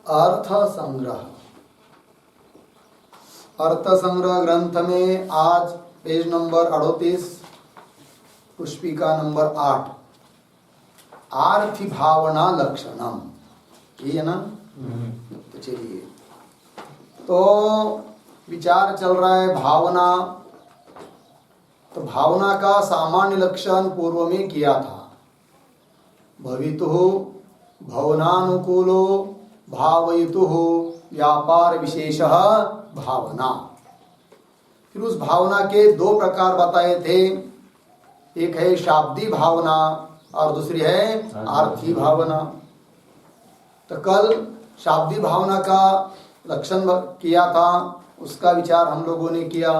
अर्थ संग्रह। अर्थ संग्रह ग्रंथ में आज पेज नंबर 38, पुष्पिका नंबर 8, आर्थि भावना लक्षणम, ये है ना। तो चलिए, तो विचार चल रहा है भावना। तो भावना का सामान्य लक्षण पूर्व में किया था। भवितुः भावनानुकूलो भावयितुः व्यापार विशेषः भावना। फिर उस भावना के दो प्रकार बताए थे। एक है शाब्दी भावना और दूसरी है आर्थी भावना। तो कल शाब्दी भावना का लक्षण किया था, उसका विचार हम लोगों ने किया।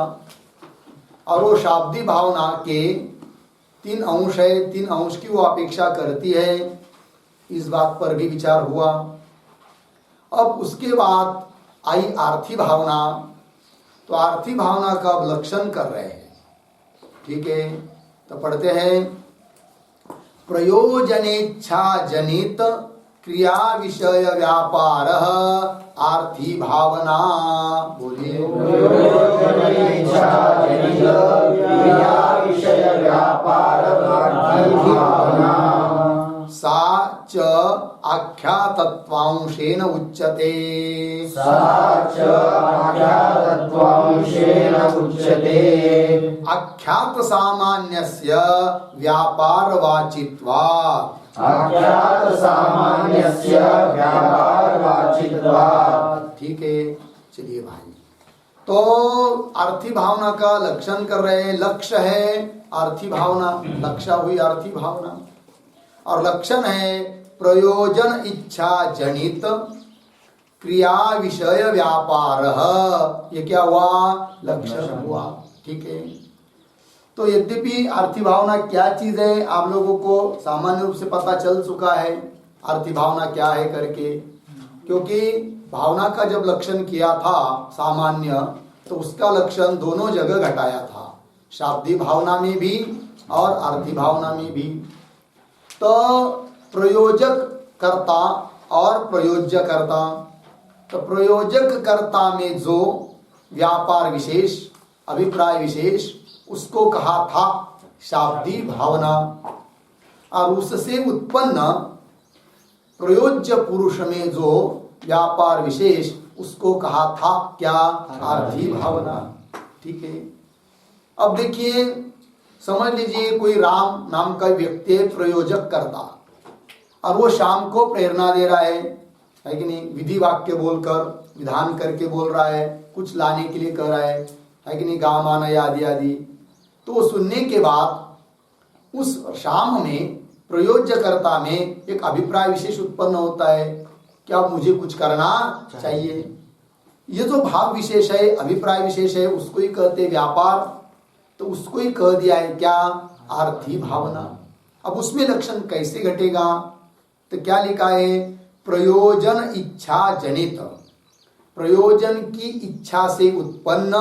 और वो शाब्दी भावना के 3 अंश है, 3 अंश की वो अपेक्षा करती है, इस बात पर भी विचार हुआ। अब उसके बाद आई आर्थी भावना। तो आर्थी भावना का लक्षण कर रहे हैं, ठीक है। तो पढ़ते हैं, प्रयोजनेच्छा जनित क्रिया विषय व्यापार आर्थी भावना। बोलिए, प्रयोजनेच्छा जनित क्रिया विषय व्यापार आर्थी भावना। सा च आख्यातत्वांशेन उच्यते। सा च आख्यातत्वांशेन उच्यते। आख्यात सामान्यस्य व्यापारवाचित्वात्। आख्यात सामान्यस्य व्यापारवाचित्वात्। ठीक है, चलिए भाई। तो आर्थी भावना का लक्षण कर रहे हैं। लक्ष्य है आर्थी भावना, लक्ष्य हुई आर्थी भावना। और लक्षण है प्रयोजन इच्छा जनित क्रिया विषय व्यापार। ये क्या हुआ? लक्षण हुआ, ठीक है। तो यद्यपि आर्थी भावना क्या चीज है आप लोगों को सामान्य रूप से पता चल चुका है, आर्थी भावना क्या है करके। क्योंकि भावना का जब लक्षण किया था सामान्य, तो उसका लक्षण दोनों जगह घटाया था, शाब्दी भावना में भी और आर्थी भावना में भी। तो प्रयोजक कर्ता और प्रयोज्य कर्ता। तो प्रयोजक कर्ता में जो व्यापार विशेष, अभिप्राय विशेष, उसको कहा था शाब्दी भावना। और उससे उत्पन्न प्रयोज्य पुरुष में जो व्यापार विशेष, उसको कहा था क्या? आर्थी भावना, ठीक है। अब देखिए, समझ लीजिए कोई राम नाम का व्यक्ति है, प्रयोजक करता, और वो शाम को प्रेरणा दे रहा है कि नहीं, विधि वाक्य बोलकर, विधान करके बोल रहा है, कुछ लाने के लिए कह रहा है कि नहीं, गाँव आना या आदि आदि। तो वो सुनने के बाद उस शाम में प्रयोज्यकर्ता में एक अभिप्राय विशेष उत्पन्न होता है, क्या मुझे कुछ करना चाहिए। ये जो भाव विशेष है, अभिप्राय विशेष है, उसको ही कहते व्यापार। तो उसको ही कह दिया है क्या? आर्थी भावना। अब उसमें लक्षण कैसे घटेगा? तो क्या लिखा है? प्रयोजन इच्छा जनित, प्रयोजन की इच्छा से उत्पन्न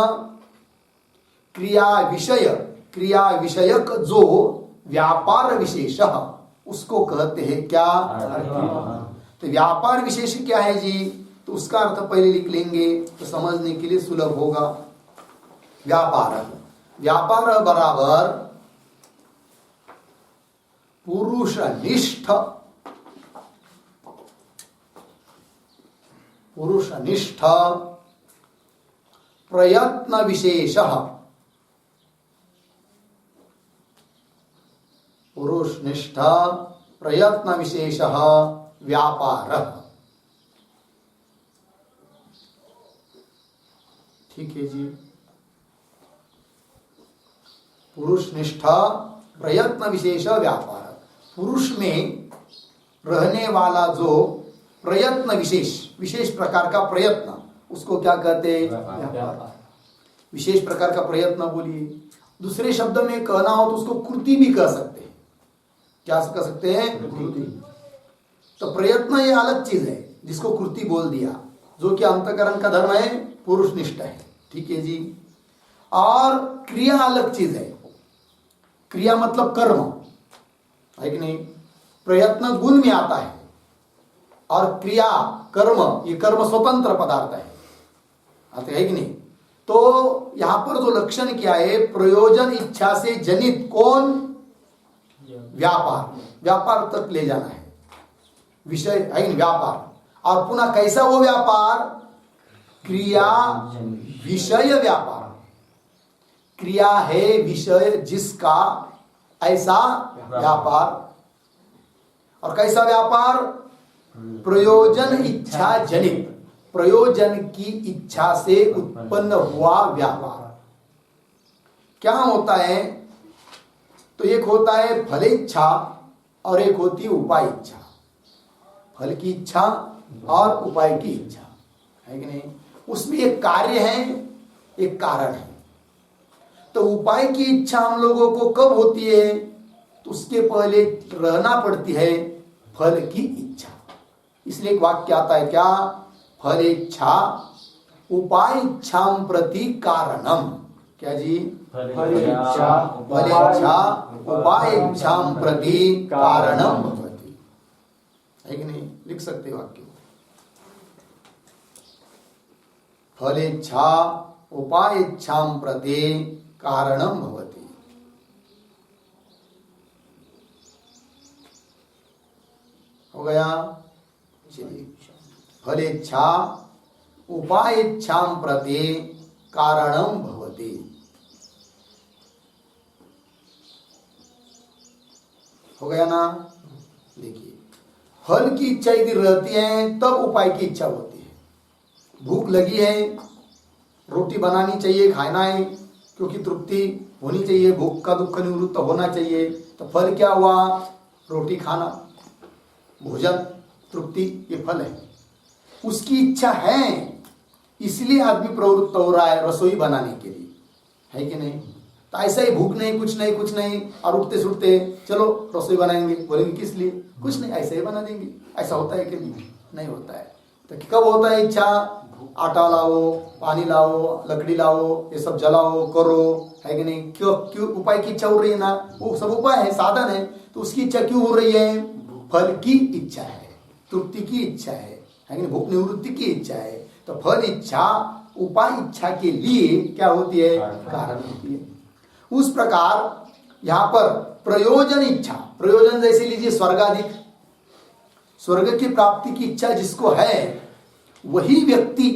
क्रिया विषय, क्रिया विषयक जो व्यापार विशेष, उसको कहते हैं क्या? तो व्यापार विशेष क्या है जी? तो उसका अर्थ पहले लिख लेंगे तो समझने के लिए सुलभ होगा। व्यापार, व्यापार बराबर पुरुषनिष्ठ, पुरुषनिष्ठ प्रयत्न विशेष, पुरुषनिष्ठ प्रयत्न विशेष व्यापार। ठीक है जी। पुरुष निष्ठा प्रयत्न विशेष व्यापार। पुरुष में रहने वाला जो प्रयत्न विशेष, विशेष प्रकार का प्रयत्न, उसको क्या कहते हैं? व्यापार। विशेष प्रकार का प्रयत्न बोलिए। दूसरे शब्द में कहना हो तो उसको कृति भी कह सकते हैं। क्या कह सकते हैं? कृति। तो प्रयत्न ये अलग चीज है जिसको कृति बोल दिया, जो कि अंतकरण का धर्म है, पुरुष निष्ठ है। ठीक है जी। और क्रिया अलग चीज है। क्रिया मतलब कर्म है कि नहीं? प्रयत्न गुण में आता है और क्रिया कर्म, ये कर्म स्वतंत्र पदार्थ है, आते है कि नहीं? तो यहां पर जो लक्षण क्या है, प्रयोजन इच्छा से जनित कौन? व्यापार। व्यापार तक ले जाना है, विषय है कि नहीं? व्यापार। और पुनः कैसा वो व्यापार? क्रिया विषय व्यापार। क्रिया है विषय जिसका, ऐसा व्यापार। और कैसा व्यापार? प्रयोजन इच्छा जनित, प्रयोजन की इच्छा से उत्पन्न हुआ व्यापार। क्या होता है? तो एक होता है फल इच्छा और एक होती है उपाय इच्छा। फल की इच्छा और उपाय की इच्छा, है कि नहीं? उसमें एक कार्य है, एक कारण है। तो उपाय की इच्छा हम लोगों को कब होती है? तो उसके पहले रहना पड़ती है फल की इच्छा। इसलिए एक वाक्य आता है क्या? फल इच्छा उपाय इच्छा प्रति कारणम। क्या जी? फल इच्छा उपाय इच्छा प्रति कारणम भवति। है कि नहीं? लिख सकते वाक्य। फल इच्छा उपाय इच्छा प्रति कारणम भवति। हो गया? चलिए। फल इच्छा उपाय इच्छा प्रति कारणम भवति। हो गया ना? देखिए, फल की इच्छा यदि रहती है तब उपाय की इच्छा होती है। भूख लगी है, रोटी बनानी चाहिए, खाना है, क्योंकि तृप्ति होनी चाहिए, भूख का दुख निवृत्त होना चाहिए। तो फल क्या हुआ? रोटी खाना, भोजन, तृप्ति, ये फल है। उसकी इच्छा है, इसलिए आदमी प्रवृत्त हो रहा है रसोई बनाने के लिए, है कि नहीं? तो ऐसा ही भूख नहीं, कुछ नहीं और उठते सुठते चलो रसोई बनाएंगे, बोलेंगे किस लिए? कुछ नहीं, ऐसे ही बना देंगे। ऐसा होता है कि नहीं होता है? तो कब होता है इच्छा? आटा लाओ, पानी लाओ, लकड़ी लाओ, ये सब जलाओ, करो, है कि नहीं? क्यों उपाय की इच्छा हो रही है ना? वो सब उपाय है, साधन है। तो उसकी इच्छा क्यों हो रही है? फल की इच्छा है, तृप्ति की इच्छा है कि नहीं? भूख निवृत्ति की इच्छा है। तो फल इच्छा उपाय इच्छा के लिए क्या होती है? कारण होती है। उस प्रकार यहां पर प्रयोजन इच्छा, प्रयोजन जैसे लीजिए स्वर्गाधिक, स्वर्ग की प्राप्ति की इच्छा जिसको है वही व्यक्ति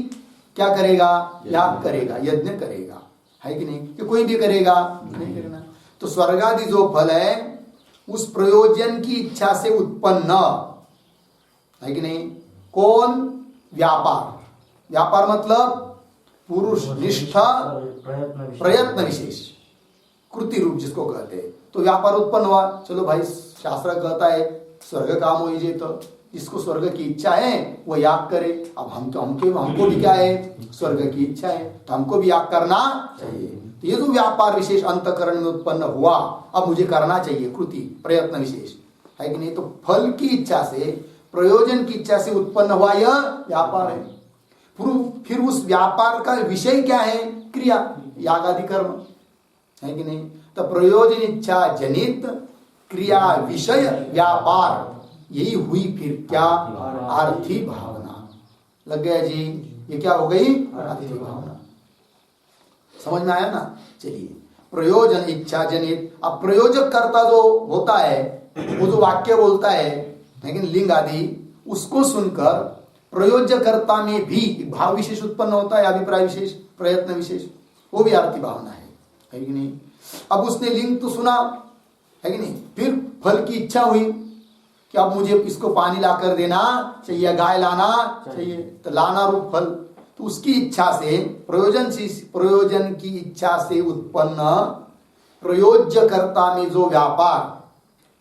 क्या करेगा? याग करेगा, यज्ञ करेगा, है कि नहीं? कि कोई भी करेगा? नहीं करेगा। तो स्वर्गादि जो फल है उस प्रयोजन की इच्छा से उत्पन्न, है कि नहीं? कौन? व्यापार। व्यापार मतलब पुरुष निष्ठा प्रयत्न विशेष, कृति रूप जिसको कहते हैं। तो व्यापार उत्पन्न हुआ। चलो भाई, शास्त्र कहता है स्वर्ग काम हो जाए, तो जिसको स्वर्ग की इच्छा है वो याग करे। अब हमको भी क्या है? स्वर्ग की इच्छा है, तो हमको भी याग करना चाहिए। तो ये जो व्यापार विशेष अंतकरण में उत्पन्न हुआ, अब मुझे करना चाहिए, कृति प्रयत्न विशेष, है कि नहीं? तो फल की इच्छा से, प्रयोजन की इच्छा से उत्पन्न हुआ यह व्यापार है। फिर उस व्यापार का विषय क्या है? क्रिया, याग आदि कर्म, है कि नहीं? तो प्रयोजन इच्छा जनित क्रिया विषय व्यापार, यही हुई फिर क्या? आर्थी भावना। लग गया जी? ये क्या हो गई? आर्थी भावना। समझ में आया ना? चलिए, प्रयोजन इच्छा जनित। अब प्रयोजक कर्ता जो होता है, वो जो वाक्य बोलता है, लेकिन लिंग आदि, उसको सुनकर प्रयोजकर्ता में भी भाव विशेष उत्पन्न होता है, अभिप्राय विशेष, प्रयत्न विशेष, वो भी आर्थी भावना है कि नहीं? अब उसने लिंग तो सुना, है कि नहीं? फिर फल की इच्छा हुई, कि अब मुझे इसको पानी लाकर देना चाहिए, गाय लाना चाहिए, तो लाना रूप फल। तो उसकी इच्छा से प्रयोजन की इच्छा से उत्पन्न प्रयोज्यकर्ता में जो व्यापार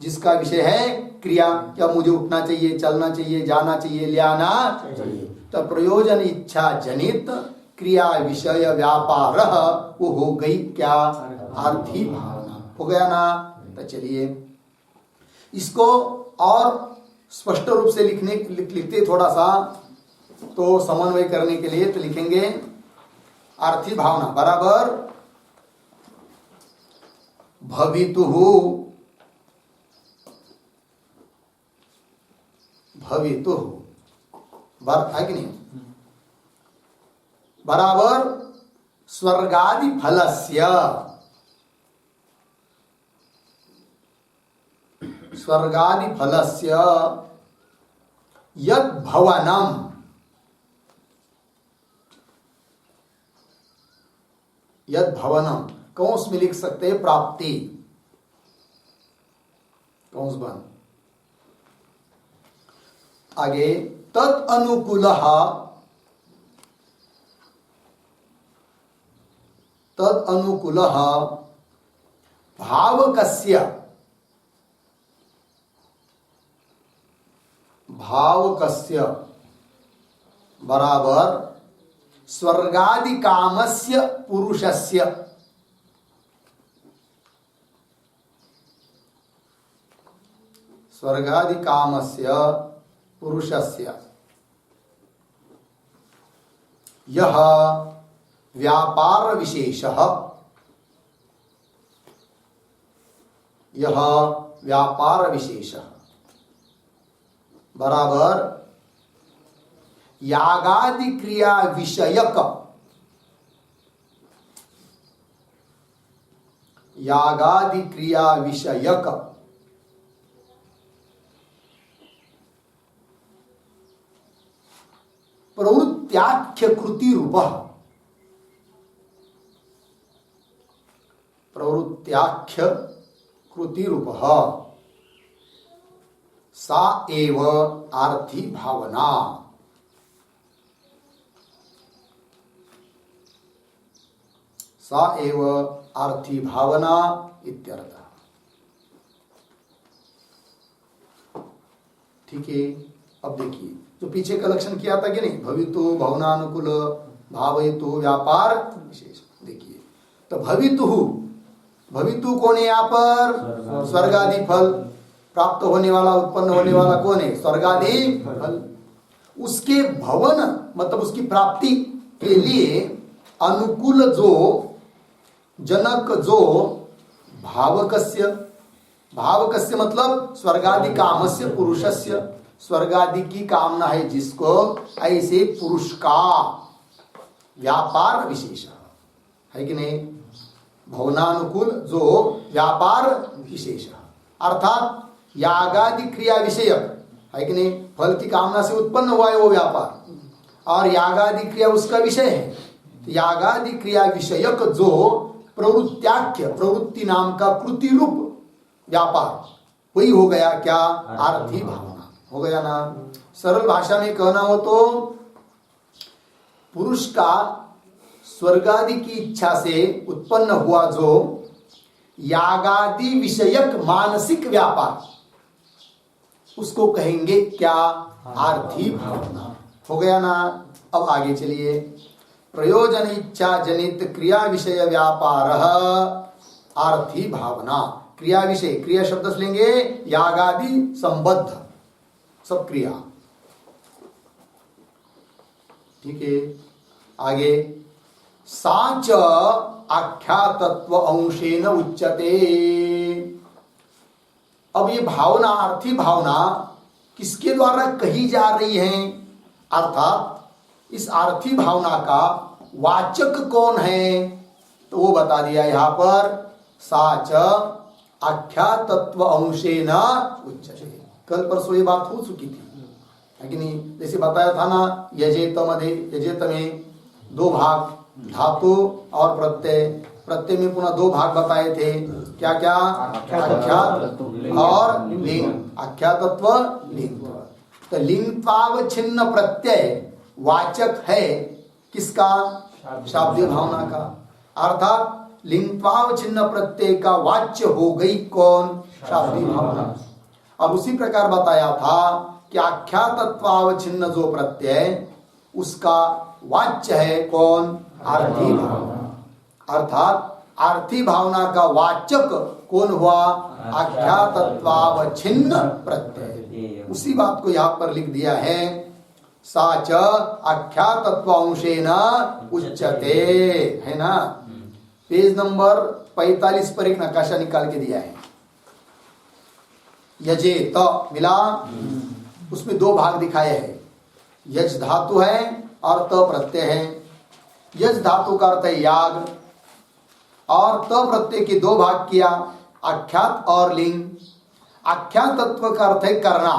जिसका विषय है क्रिया, क्या मुझे उठना चाहिए, चलना चाहिए, जाना चाहिए, ले आना चाहिए, तो प्रयोजन इच्छा जनित क्रिया विषय व्यापार वो हो गई क्या, आर्थी भावना हो गया ना। तो चलिए इसको और स्पष्ट रूप से लिखते थोड़ा सा तो समन्वय करने के लिए, तो लिखेंगे आर्थी भावना बराबर भवितुः है कि नहीं, बराबर स्वर्गादि फलस्य, स्वर्गादि फलस्य यद भवनम, यद भवनम कौंस में लिख सकते हैं प्राप्ति, कौंस बन आगे तत् अनुकूलः, तद अनुकूलः भावकस्य, भावकस्य बराबर स्वर्गादि कामस्य पुरुषस्य, स्वर्गादि कामस्य पुरुषस्य यह व्यापार विशेषः, यह व्यापार विशेषः बराबर यागादि क्रिया विषयक, यागादि क्रिया विषयक प्रवृत्त्याख्य कृति रूप, प्रवृत्त्याख्य कृति रूप सा एव आर्थी भावना, सा एव आर्थी भावना इत्यर्थ। ठीक है, अब देखिए जो पीछे का लक्षण किया था कि नहीं, भवितु भावनानुकूल भावयतु व्यापार विशेष। देखिए तो भवितु, भवितु कौन है यहाँ पर, स्वर्गादि फल प्राप्त होने वाला, उत्पन्न होने वाला कौन है, स्वर्गादि फल। उसके भवन मतलब उसकी प्राप्ति के लिए अनुकूल जो जनक, जो भावकस्य, भावकस्य मतलब स्वर्गादि कामस्य पुरुषस्य, स्वर्गादि की कामना है जिसको, ऐसे पुरुष का व्यापार विशेष है कि नहीं, भवनानुकूल जो व्यापार विशेष अर्थात यागादि क्रिया विषयक है कि नहीं, फल की कामना से उत्पन्न हुआ है वो व्यापार, और यागादि क्रिया उसका विषय है। तो यागादि क्रिया विषयक जो प्रवृत्त्याख्य, प्रवृत्ति नाम का कृति रूप व्यापार, वही हो गया क्या, आर्थी भावना हो गया ना। सरल भाषा में कहना हो तो पुरुष का स्वर्गादि की इच्छा से उत्पन्न हुआ जो यागादि विषयक मानसिक व्यापार, उसको कहेंगे क्या, आर्थी भावना हो गया ना। अब आगे चलिए, प्रयोजन इच्छा जनित क्रिया विषय व्यापार आर्थी भावना। क्रिया विषय, क्रिया शब्द से लेंगे यागादि संबद्ध सब क्रिया। ठीक है, आगे साच आख्यातत्व अंशेन उच्यते। अब ये भावना, आर्थी भावना किसके द्वारा कही जा रही है, अर्थात इस आर्थी भावना का वाचक कौन है, तो वो बता दिया यहां पर, साच आख्यातत्व अंशेन उच्यते। कल परसों ये बात हो चुकी थी है कि नहीं, जैसे बताया था ना, यजेत में दो भाग, धातु और प्रत्यय, प्रत्यय में पुनः दो भाग बताए थे। क्या क्या? आख्यात और लिंग। आख्यातत्व, लिंग। तो लिंगत्वावच्छिन्न प्रत्यय वाचक है किसका? शाब्दिक भावना का। अर्थात लिंगत्वावच्छिन्न प्रत्यय का वाच्य हो गई कौन? शाब्दिक भावना। अब उसी प्रकार बताया था कि आख्यातत्वावच्छिन्न जो प्रत्यय उसका वाच्य है कौन? आर्थी भावना। अर्थात आर्थी भावना का वाचक कौन हुआ? आख्यातत्वावच्छिन्न प्रत्यय। उसी बात को यहाँ पर लिख दिया है, साच आख्यातत्वांशेन उच्यते, है ना। पेज नंबर 45 पर एक नकाशा निकाल के दिया है। यजेत मिला, उसमें दो भाग दिखाए हैं। यज धातु है और त प्रत्यय है। यज धातु का अर्थ है याग, और त प्रत्यय के दो भाग किया, आख्यात और लिंग। आख्यात तत्व का अर्थ है करना,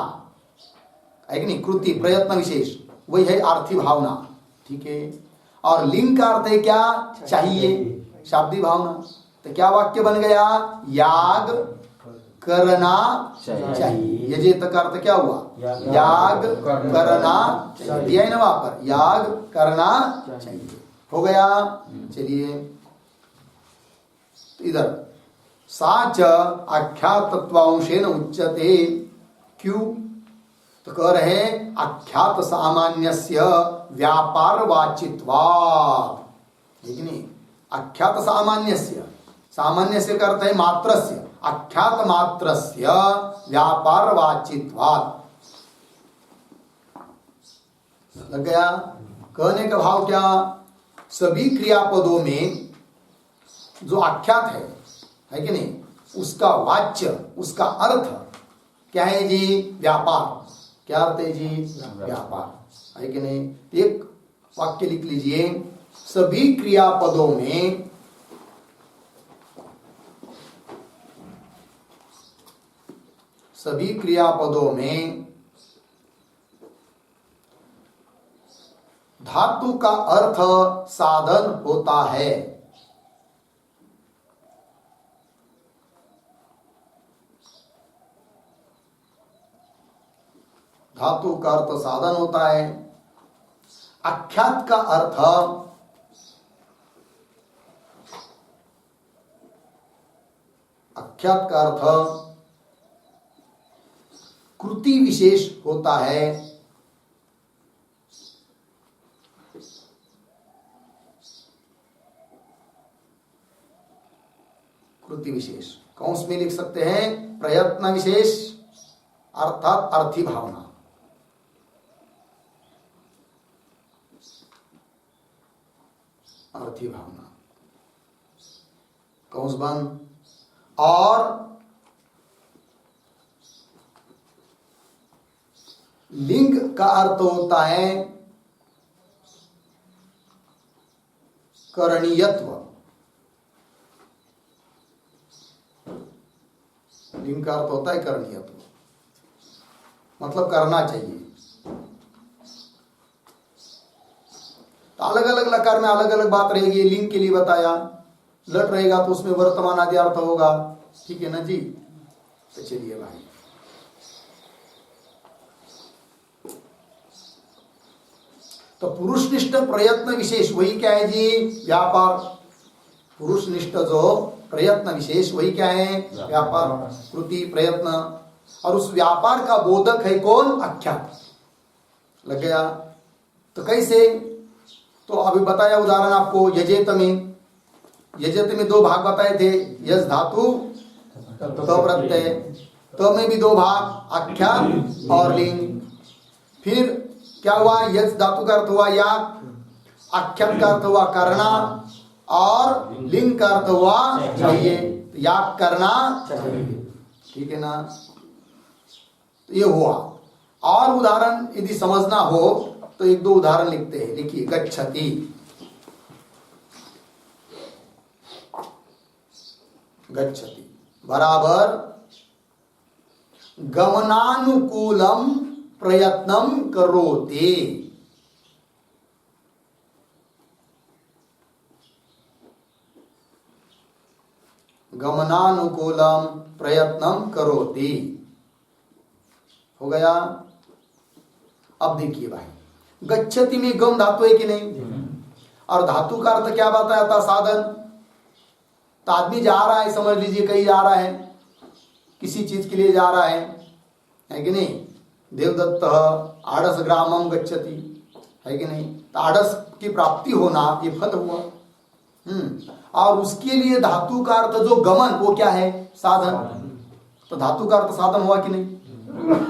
है कि नहीं, कृति, प्रयत्न विशेष, वही है आर्थी भावना, ठीक है। और लिंग का अर्थ है क्या? चाहिए, शाब्दिक भावना। तो क्या वाक्य बन गया? याग करना चाहिए। यजेत का अर्थ क्या हुआ? याग करना चाहिए, दिया है ना वहां पर, याग करना चाहिए, हो गया। चलिए इधर, साच आख्यातत्वांशेन उच्यते, क्यों? तो कह रहे आख्यात सामान्यस्य व्यापार वाचित्वात्, ठीक नहीं। आख्यात सामान्यस्य, सामान्यस्य का अर्थ है मात्रस्य, आख्यात मात्रस्य व्यापार वाचित्वात्। लग गया? कहने का भाव क्या? सभी क्रियापदों में जो आख्यात है कि नहीं, उसका वाच्य, उसका अर्थ क्या है जी? व्यापार। क्या अर्थ है जी? व्यापार, है कि नहीं। एक वाक्य लिख लीजिए, सभी क्रियापदों में धातु का अर्थ साधन होता है। धातु का अर्थ साधन होता है। आख्यात का अर्थ कृति विशेष होता है। कृति विशेष कौंस में लिख सकते हैं, प्रयत्न विशेष, अर्थात अर्थी भावना। अर्थी भावना कौंस बंद। और लिंग का अर्थ होता है करणीयत्व। लिंग का अर्थ होता है करणीयत्व, मतलब करना चाहिए। तो अलग अलग लकार में अलग अलग बात रहेगी। लिंग के लिए बताया, लट रहेगा तो उसमें वर्तमान आदि अर्थ होगा, ठीक है ना जी। तो चलिए भाई, तो पुरुषनिष्ठ प्रयत्न विशेष वही क्या है जी? व्यापार। पुरुषनिष्ठ जो प्रयत्न विशेष वही क्या है? व्यापार, कृति, प्रयत्न। और उस व्यापार का बोधक है कौन? आख्यात। लग गया? तो कैसे? तो अभी बताया उदाहरण आपको, यजेत में। यजेत में दो भाग बताए थे, यज धातु, तो प्रत्यय। तो में भी दो भाग, आख्यात और लिंग। फिर क्या हुआ? यज धातु का अर्थ हुआ याग, आख्यात का अर्थ हुआ करना, और लिंग का अर्थ हुआ चाहिए। तो याग करना चाहिए, ठीक है ना। तो ये हुआ। और उदाहरण यदि समझना हो तो एक दो उदाहरण लिखते हैं। लिखिए, गच्छति, गच्छति बराबर गमनानुकूलम प्रयत्नम करोति। गमनानुकूलम प्रयत्नम करोति। हो गया। अब देखिए भाई, गच्छति में गम धातु है कि नहीं, और धातु का अर्थ क्या बताया था, साधन। तो आदमी जा रहा है, समझ लीजिए कहीं जा रहा है, किसी चीज के लिए जा रहा है कि नहीं। देवदत्त आड़स ग्रामम गच्छति, है कि नहीं। तो आड़स की प्राप्ति होना ये फल हुआ। और उसके लिए धातु का अर्थ जो गमन, वो क्या है, साधन। तो धातु का अर्थ साधन हुआ कि नहीं।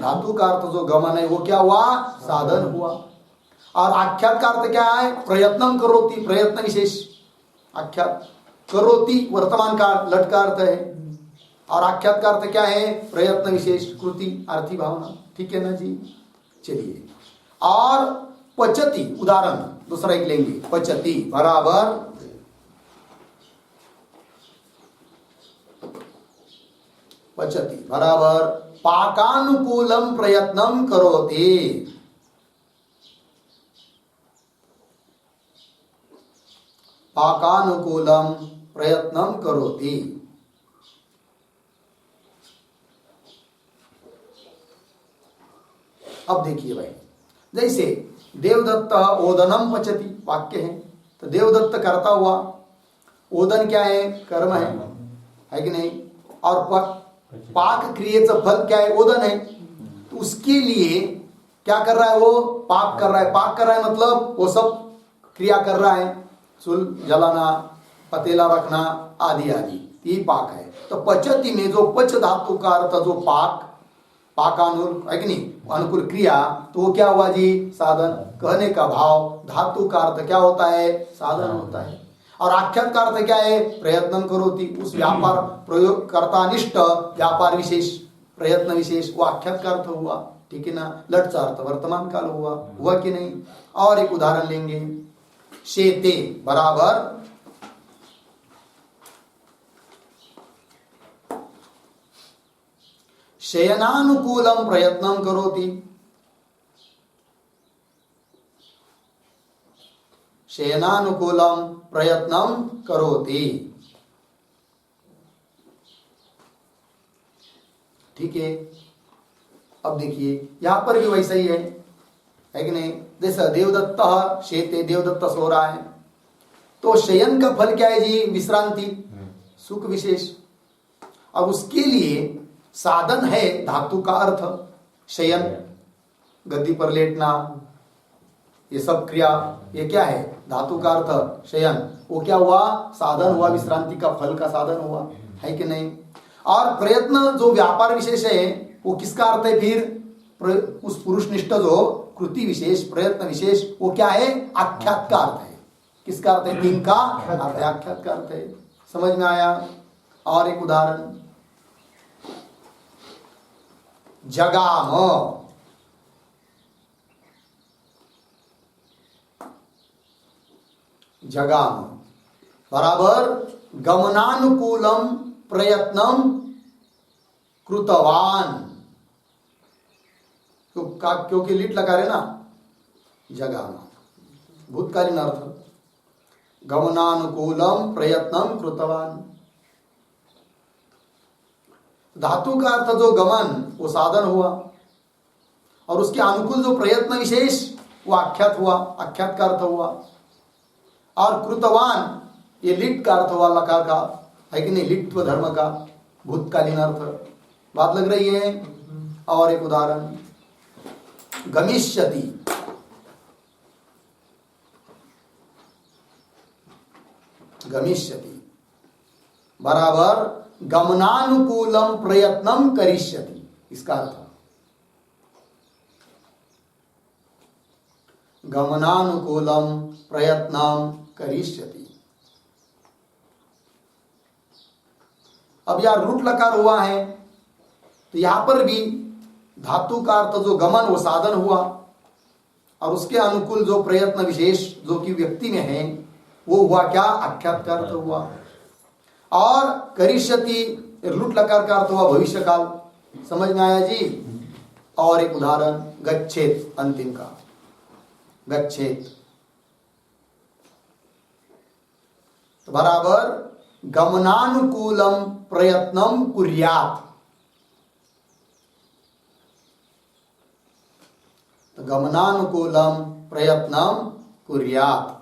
धातु का अर्थ जो गमन है वो क्या हुआ, साधन हुआ। और आख्यात का अर्थ क्या है, प्रयत्नम करोति, प्रयत्न विशेष। आख्यात करोति वर्तमान का लट का अर्थ है, और आख्यात का अर्थ क्या है, प्रयत्न विशेष कृति अर्थी भावना। ठीक है ना जी। चलिए, और पचति उदाहरण दूसरा एक लेंगे। पचति बराबर पाकानुकूलम प्रयत्नम करोति। पाकानुकूलम प्रयत्नम करोति। अब देखिए भाई, जैसे देवदत्त ओदनम पचति वाक्य है, तो देवदत्त करता हुआ, ओदन क्या है, कर्म है कि नहीं। और पाक क्रियेचं फल क्या है, ओदन है। तो उसके लिए क्या कर रहा है, वो पाक कर रहा है। पाक कर रहा है मतलब वो सब क्रिया कर रहा है, चूल जलाना, पतीला रखना आदि आदि, ये पाक है। तो पचति में जो पच धातु का अर्थ जो पाक, पाकानुकूल है कि नहीं, अनुकूल क्रिया, तो वो क्या हुआ जी, साधन। कहने का भाव, धातु का अर्थ क्या होता है, साधन होता है। और आख्यात का अर्थ क्या है, प्रयत्न करोति, उस व्यापार प्रयोग कर्तानिष्ठ व्यापार विशेष, प्रयत्न विशेष, वो आख्यात का अर्थ हुआ। ठीक है ना। लट अर्थ वर्तमान काल हुआ कि नहीं। और एक उदाहरण लेंगे, शेते बराबर शयनानुकूलम प्रयत्नम करोति। शयनानुकूलम प्रयत्नम करोति। ठीक है। अब देखिए यहां पर भी वैसा ही है कि नहीं। जैसा देवदत्त शेते, देवदत्त सो रहा है, तो शयन का फल क्या है जी, विश्रांति, सुख विशेष। अब उसके लिए साधन है धातु का अर्थ शयन, गद्दी पर लेटना, ये सब क्रिया, ये क्या है, धातु का अर्थ शयन। वो क्या हुआ, साधन हुआ, विश्रांति का फल का साधन हुआ, है कि नहीं। और प्रयत्न जो व्यापार विशेष है, वो किसका अर्थ है फिर, उस पुरुष निष्ठ जो कृति विशेष, प्रयत्न विशेष, वो क्या है, आख्यात का अर्थ है। किसका अर्थ है, तीन का अर्थ है, आख्यात का अर्थ है। समझ में आया। और एक उदाहरण, जगाम जगाम बराबर गमनानुकूलम प्रयत्नम कृतवान। क्योंकि लिट लगा रहे ना, जगाम भूतकालीन अर्थ, गमनानुकूलम प्रयत्नम कृतवान। धातु का अर्थ जो गमन, वो साधन हुआ, और उसके अनुकूल जो प्रयत्न विशेष, वो आख्यात हुआ, आख्यात का अर्थ हुआ। और कृतवान ये लिट का अर्थ हुआ, लकार का, है कि नहीं, लिट्व धर्म का भूतकालीन अर्थ। बात लग रही है। और एक उदाहरण, गमिष्यति गमिष्यति बराबर गमनानुकूलम प्रयत्नम करिष्यति। इसका अर्थ गमनानुकूलम प्रयत्नम करिष्यति। अब यार रूट लकार हुआ है, तो यहां पर भी धातु का अर्थ जो गमन, वो साधन हुआ, और उसके अनुकूल जो प्रयत्न विशेष जो कि व्यक्ति में है, वो हुआ क्या, आख्यात का अर्थ हुआ। और करिष्यति लुट लकार का अर्थ हुआ भविष्य काल। समझ में आया जी। और एक उदाहरण, गच्छेत, अंतिम का गच्छेत, तो बराबर गमनानुकूलम प्रयत्नम कुर्यात। तो गमनानुकूलम प्रयत्नम कुर्यात।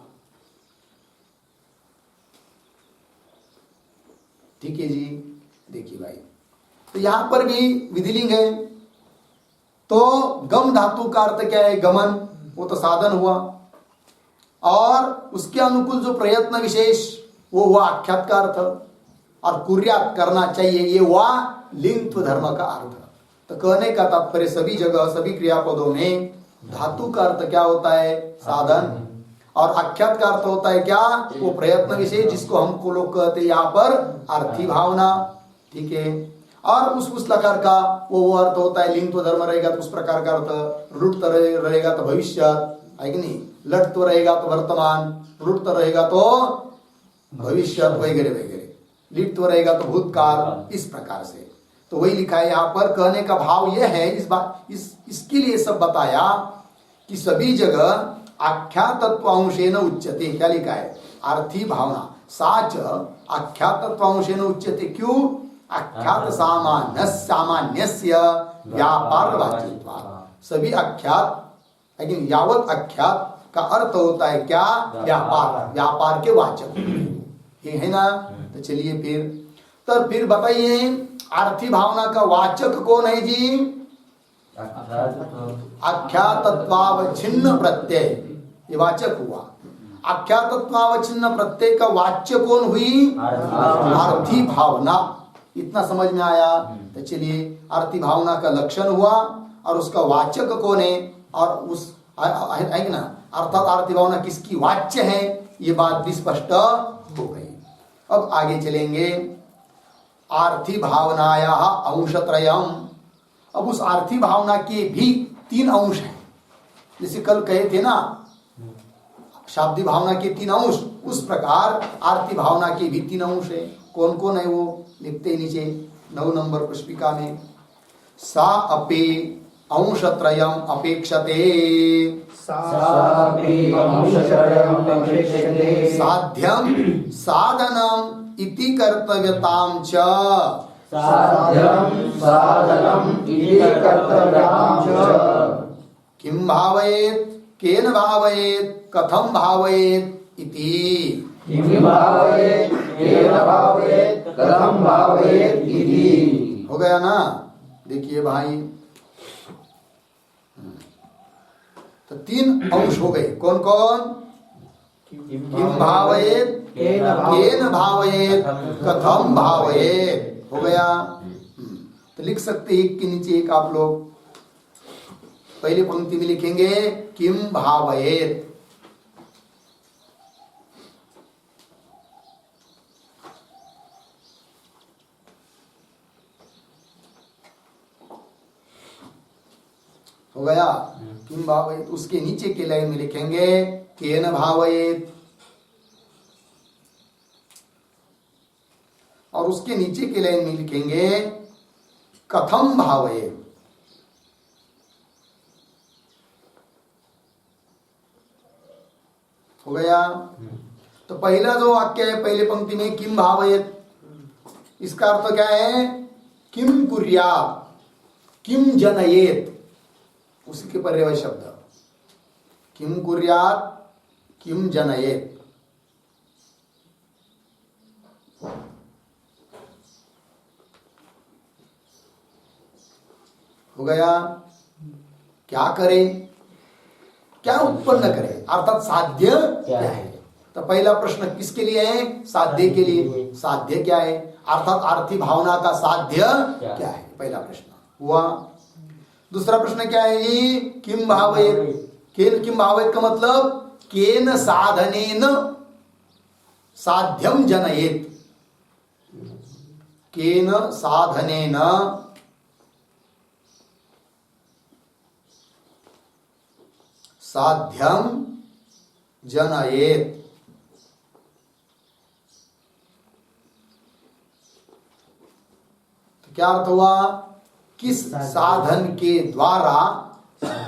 ठीक है जी। देखिए भाई, तो यहां पर भी विधिलिंग है। तो गम धातु का अर्थ क्या है? गमन, वो तो साधन हुआ, और उसके अनुकूल जो प्रयत्न विशेष वो हुआ आख्यात का अर्थ, और कुर्यात करना चाहिए ये हुआ लिंग धर्म का अर्थ। तो कहने का तात्पर्य सभी जगह सभी क्रियापदों में धातु का अर्थ क्या होता है? साधन, और आख्यात का अर्थ होता है क्या? वो प्रयत्न विशेष, जिसको हमको लोग कहते हैं यहाँ पर अर्थी भावना। ठीक है। और उस लकार का वो अर्थ होता है, लिंग तो धर्म रहेगा तो उस प्रकार का अर्थ, रुट तो रहेगा तो भविष्य है कि नहीं, लट तो रहेगा तो वर्तमान, रुट तो रहेगा तो भविष्य वगैरह वगैरह, लिट तो रहेगा तो भूतकाल, इस प्रकार से। तो वही लिखा है यहाँ पर। कहने का भाव यह है, इसके लिए सब बताया कि सभी जगह आख्यातत्वांशेन उच्यते। क्या लिखा है? अर्थी भावना साच आख्यातत्वांशेन उच्यते। क्यों? आख्यात सामान्यस्य व्यापार वाच्यत्वात्। सभी आख्यात, लेकिन यावत आख्यात का अर्थ होता है क्या? व्यापार, व्यापार के वाचक, ये है ना। तो चलिए फिर बताइए, अर्थी भावना का वाचक कौन है जी? आख्यातत्वावच्छिन्न प्रत्यय, ये वाचक हुआ। आख्यातत्वावच्छिन्न प्रत्यय का वाच्य कौन हुई? अर्थी भावना। इतना समझ में आया? तो चलिए, अर्थी भावना का लक्षण हुआ और उसका वाचक कौन है, और उस है ना, अर्थात अर्थी भावना किसकी वाच्य है, ये बात भी स्पष्ट हो गई। अब आगे चलेंगे। आर्थी भावनाया अंशत्रयम्। अब उस आर्थी भावना के भी 3 अंश हैं। जैसे कल कहे थे ना, शाब्दी भावना के 3 अंश, उस प्रकार आर्थी भावना के भी 3 अंश है। कौन कौन है वो लिखते नीचे 9 नंबर पुष्पिका में। सा अपि अंशत्रयम् अपेक्षते, साध्यम साधनम इति कर्तव्यताम च, किम भावयेत, केन भावयेत, कथम भावयेत इति। हो गया ना? देखिए भाई, तो 3 अंश हो गए। कौन कौन? किम भावयेत, केन भावयेत, कथम भावयेत। हो गया। तो लिख सकते एक के नीचे एक आप लोग। पहली पंक्ति में लिखेंगे किम भावयेत, हो गया। किम भावयेत। उसके नीचे के लाइन में लिखेंगे केन भावयेत, और उसके नीचे के लाइन में लिखेंगे कथम भावयेत। हो गया। तो पहला जो वाक्य है पहले पंक्ति में किम भावयेत, इसका अर्थ क्या है? किम कुर्यात, किम जनयेत, उसी के पर्याय शब्द किम कुर्यात, किम जनयेत। हो गया। क्या करें, क्या उत्पन्न करें, अर्थात साध्य क्या है। तो पहला प्रश्न किसके लिए है? साध्य के लिए। साध्य क्या है, अर्थात अर्थी भावना का साध्य क्या है, पहला प्रश्न हुआ। दूसरा प्रश्न क्या है? ये किम भावयेत। किम भावयेत का मतलब केन साधनेन साध्यम जनयेत। केन साधनेन साध्यम जनयेत। तो क्या अर्थ हुआ? किस साधन के द्वारा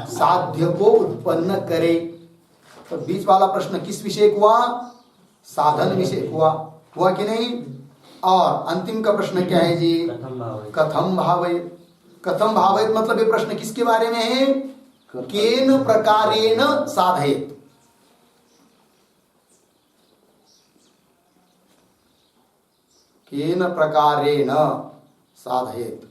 साध्य को उत्पन्न करे। तो बीच वाला प्रश्न किस विषय हुआ? साधन विषय हुआ कि नहीं? और अंतिम का प्रश्न क्या है जी? कथम भावयेत। कथम भावयेत मतलब ये प्रश्न किसके बारे में है? केन प्रकारेण साधयेत। केन प्रकारेण साधयेत।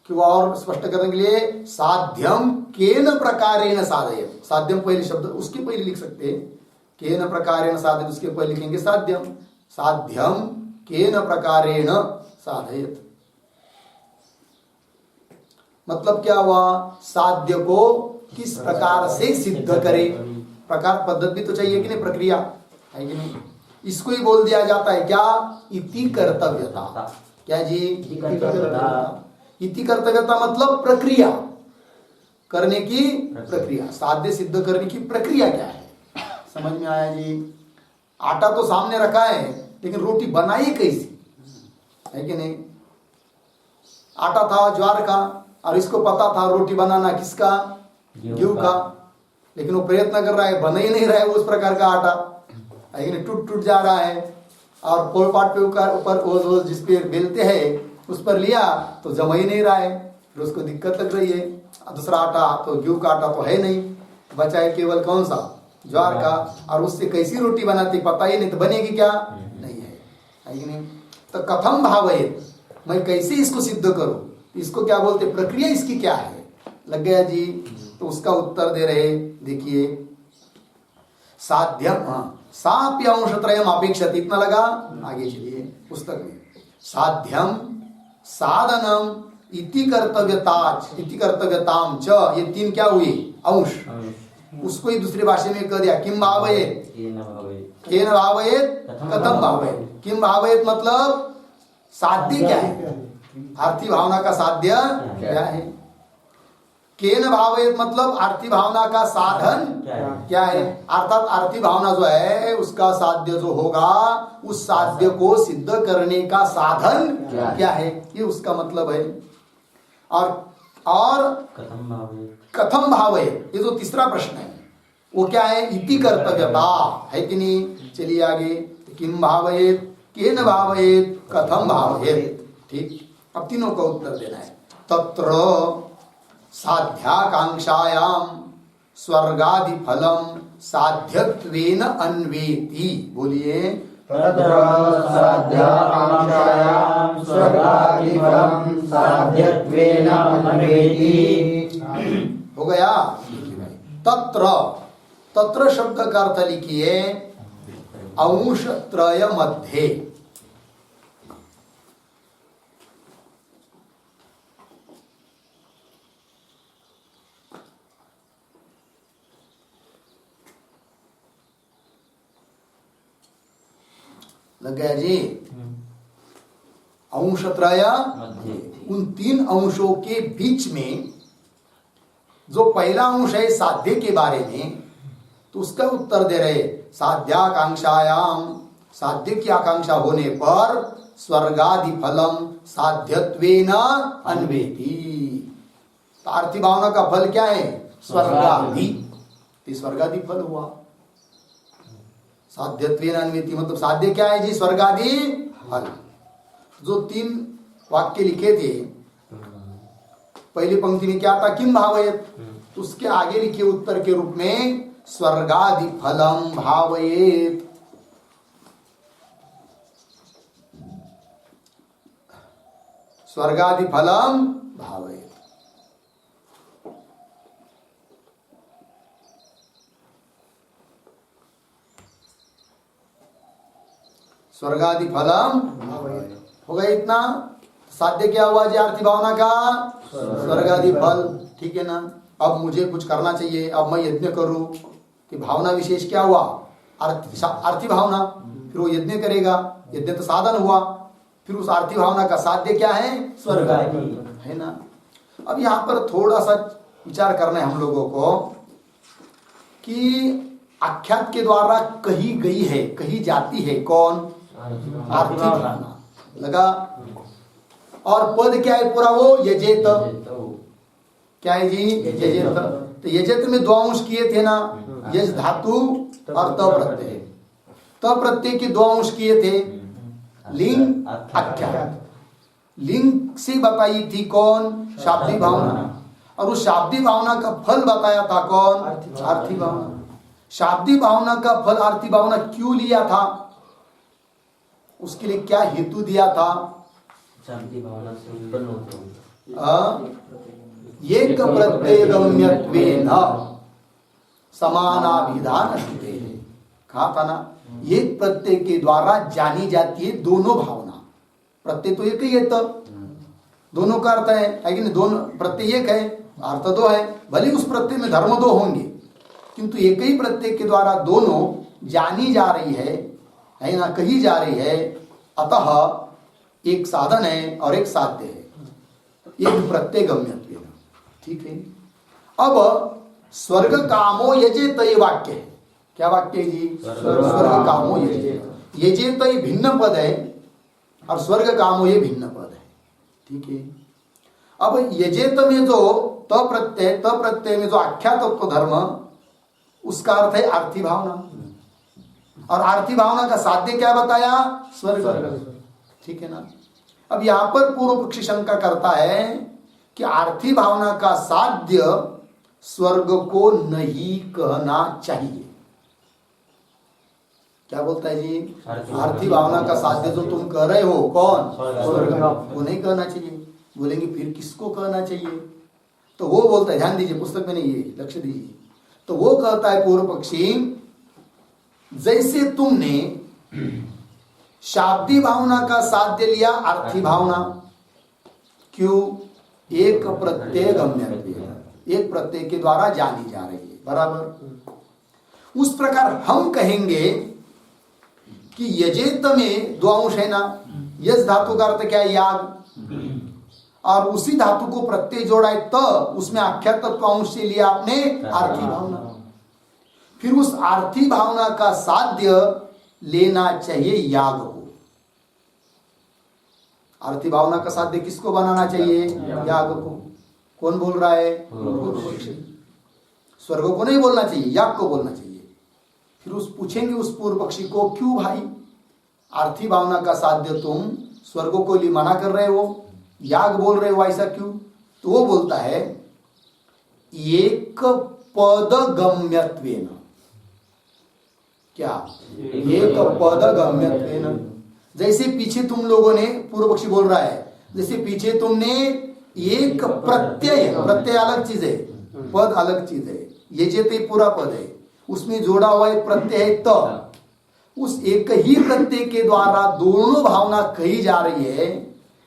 किंवा और स्पष्ट करने के लिए साध्यम केन प्रकारेण साधयेत। साध्यम पहले शब्द उसके पहले लिख सकते हैं, केन प्रकारेण साधयेत उसके पहले लिखेंगे साध्यम। साध्यम केन प्रकारेण साधयेत मतलब क्या हुआ? साध्य को किस प्रकार से सिद्ध करे। प्रकार पद्धति तो चाहिए कि नहीं, प्रक्रिया है कि नहीं? इसको ही बोल दिया जाता है क्या? इति कर्तव्यता। क्या जी? इति कर्तव्यता मतलब प्रक्रिया, करने की प्रक्रिया। साध्य सिद्ध करने की प्रक्रिया क्या है, समझ में आया जी? आटा तो सामने रखा है, लेकिन रोटी बनाई कैसी, है कि नहीं? आटा था ज्वार का, और इसको पता था रोटी बनाना किसका? गेहूं का, लेकिन वो प्रयत्न कर रहा है, बना ही नहीं रहा है उस प्रकार का आटा, है कि नहीं? टूट टूट जा रहा है। और पोलपाट पे ऊपर वो जिस पे बेलते हैं उस पर लिया तो जम ही नहीं रहा है, फिर उसको दिक्कत लग रही है। दूसरा आटा तो गेहूं का आटा तो है नहीं, बचा है केवल कौन सा? ज्वार का। और उससे कैसी रोटी बनाती पता ही नहीं, तो बनेगी क्या? नहीं है कि नहीं? तो कथम भावयेत, मैं कैसे इसको सिद्ध करूं, इसको क्या बोलते? प्रक्रिया इसकी क्या है? लग गया जी? तो उसका उत्तर दे रहे, देखिए साध्यम साप्य अंशत्रयम अपेक्षते, इतना लगा। आगे चलिए पुस्तक में, साध्यम साधनम इति कर्तव्यताच इति कर्तव्यताम च, ये तीन क्या हुई? अंश। उसको ही दूसरी भाषा में कह दिया, किम भावयेत, केन भावयेत, कथम भावयेत। किम भावयेत मतलब साध्य क्या है, आर्थी भावना का साध्य क्या है। केन भावयेत मतलब आर्थी भावना का साधन क्या है। अर्थात आर्थी भावना जो है उसका साध्य जो होगा, उस साध्य को सिद्ध करने का साधन क्या है, ये उसका मतलब है। और कथम भावयेत, ये जो तीसरा प्रश्न है वो क्या है? इति कर्तव्यता, है कि नहीं? चलिए आगे, किम भावयेत, केन भावयेत, कथम भावयेत। ठीक, अब तीनों का उत्तर देना है। तत्र साध्याकांक्षायाम स्वर्गादि फलम साध्यत्वेन अन्वेति। बोलिए, तत्र साध्याकांक्षायां स्वर्गादिफलं साध्यत्वेन अन्वेति। हो गया? तत्र, तत्र शब्द का अर्थ लिखिए अंश त्रय मध्ये। लग गया जी? अंशत्रय, उन तीन अंशों के बीच में जो पहला अंश है साध्य के बारे में, तो उसका उत्तर दे रहे साध्याकांक्षायाम, साध्य की आकांक्षा होने पर स्वर्गादि फलम साध्यत्वेन अन्वेति। आर्थी भावना का फल क्या है? स्वर्गादि, स्वर्गादि फल हुआ। साध्यत्वेन अन्वेति मतलब साध्य क्या है जी? स्वर्गादि फल। जो तीन वाक्य लिखे थे, पहली पंक्ति में क्या था? किम भावयेत, उसके आगे लिखे उत्तर के रूप में स्वर्गादि फलम भावयेत। स्वर्गादि फलम भावयेत। स्वर्गादि फलम हो गया इतना। साध्य क्या हुआ जी? आर्थी भावना का स्वर्गादि फल, ठीक है ना? अब मुझे कुछ करना चाहिए, अब मैं यज्ञ करूं, कि भावना विशेष क्या हुआ? आर्थी भावना। फिर वो यज्ञ करेगा, यज्ञ तो साधन हुआ, फिर उस आर्थी भावना का साध्य क्या है? स्वर्ग, है ना? अब यहाँ पर थोड़ा सा विचार करना है हम लोगों को कि आख्यात के द्वारा कही गई है, कही जाती है कौन? आर्थी भावना। लगा? और पद क्या है पूरा? वो यजेत। क्या है जी? यजेत। तो यजेत में 2 अंश किए थे ना, यज धातु और त प्रत्यय। त प्रत्यय के 2 अंश किए थे, लिंग आख्या। लिंग से बताई थी कौन? शाब्दिक भावना। और उस शाब्दिक भावना का फल बताया था कौन? आर्थी भावना। शाब्दिक भावना का फल आर्थी भावना क्यों लिया था? उसके लिए क्या हेतु दिया था? शाब्दिक भावना से उत्पन्न होते हैं एक प्रत्यय गम्यत्वेन समानाभिधान श्रुते। कहा था ना, एक प्रत्यय के द्वारा जानी जाती है दोनों भावना। प्रत्यय तो एक ही है, तब दोनों का अर्थ है कि नहीं? दोनों प्रत्यय एक है, अर्थ 2 है। भले उस प्रत्यय में धर्म 2 होंगे, किंतु एक ही प्रत्यय के द्वारा दोनों जानी जा रही है ना, कही जा रही है। अतः एक साधन है और एक साध्य है, एक प्रत्यय गम्यत्वेन। ठीक है। अब स्वर्ग कामो यजेत ये वाक्य है। क्या वाक्य है जी? स्वर्ग कामो यजेत। यजेत ये भिन्न पद है और स्वर्ग कामो ये भिन्न पद है। ठीक है। अब यजेत में जो त प्रत्यय में जो आख्यातत्व धर्म, उसका अर्थ है आर्थी भावना। और आर्थी भावना का साध्य क्या बताया? स्वर्ग। ठीक है ना। अब यहां पर पूर्व पक्षी शंका करता है कि आर्थी भावना का साध्य स्वर्ग को नहीं कहना चाहिए। क्या बोलता है जी? आर्थी भावना का साध्य जो तुम कह रहे हो, कौन? स्वर्ग, वो नहीं कहना चाहिए। बोलेंगे फिर किसको कहना चाहिए? तो वो बोलता है, ध्यान दीजिए पुस्तक में नहीं है, लक्ष्य दीजिए। तो वो कहता है पूर्व पक्षी, जैसे तुमने शाब्दी भावना का साध्य लिया आर्थी भावना, क्यों? एक प्रत्यय गम्यत्वेन, एक प्रत्यय के द्वारा जानी जा रही है, बराबर। उस प्रकार हम कहेंगे कि यजेत में 2 अंश है ना, यज धातु का अर्थ क्या है? याग। और उसी धातु को प्रत्यय जोड़ा है तो उसमें आख्यातत्व अंश से लिया आपने आर्थी भावना। फिर उस आर्थी भावना का साध्य लेना चाहिए याग को। आर्थी भावना का साध्य किसको बनाना चाहिए? याग को। कौन बोल रहा है? स्वर्ग को नहीं बोलना चाहिए, याग को बोलना चाहिए। फिर उस पूछेंगे उस पूर्व पक्षी को, क्यों भाई आर्थी भावना का साध्य तुम स्वर्ग को लिए मना कर रहे हो, याग बोल रहे हो, ऐसा क्यों? तो वो बोलता है, एक पद गम्यत्वेन। क्या? एक पद गम्यत्वेन। जैसे पीछे तुम लोगों ने, पूर्व पक्षी बोल रहा है, जैसे पीछे तुमने एक प्रत्यय, प्रत्यय अलग चीज है, पद अलग चीज है, ये जेते पूरा पद है, उसमें जोड़ा हुआ एक प्रत्यय है तो उस एक ही प्रत्यय के द्वारा दोनों भावना कही जा रही है।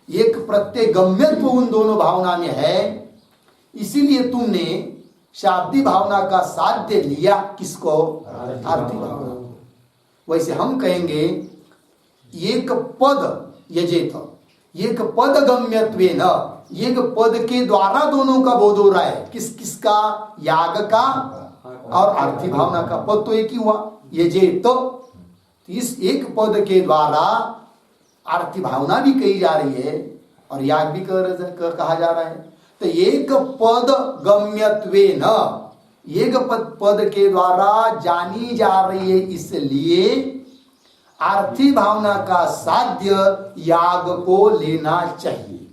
एक प्रत्यय गम्यत्व उन दोनों भावना में है, इसीलिए तुमने शाब्दी भावना का साध्य लिया किसको? आर्थी भावना। वैसे हम कहेंगे एक पद यजेत, एक पद गम्यत्वेन, एक पद के द्वारा दोनों का बोध हो रहा है। किसका? याग का और आर्थी भावना का। पद तो एक ही हुआ, यजेत। इस एक पद के द्वारा आर्थी भावना भी कही जा रही है और याग भी कहा जा रहा है। तो एक पद गम्यत्वेन, एक पद के द्वारा जानी जा रही है, इसलिए आर्थी भावना का साध्य याग को लेना चाहिए,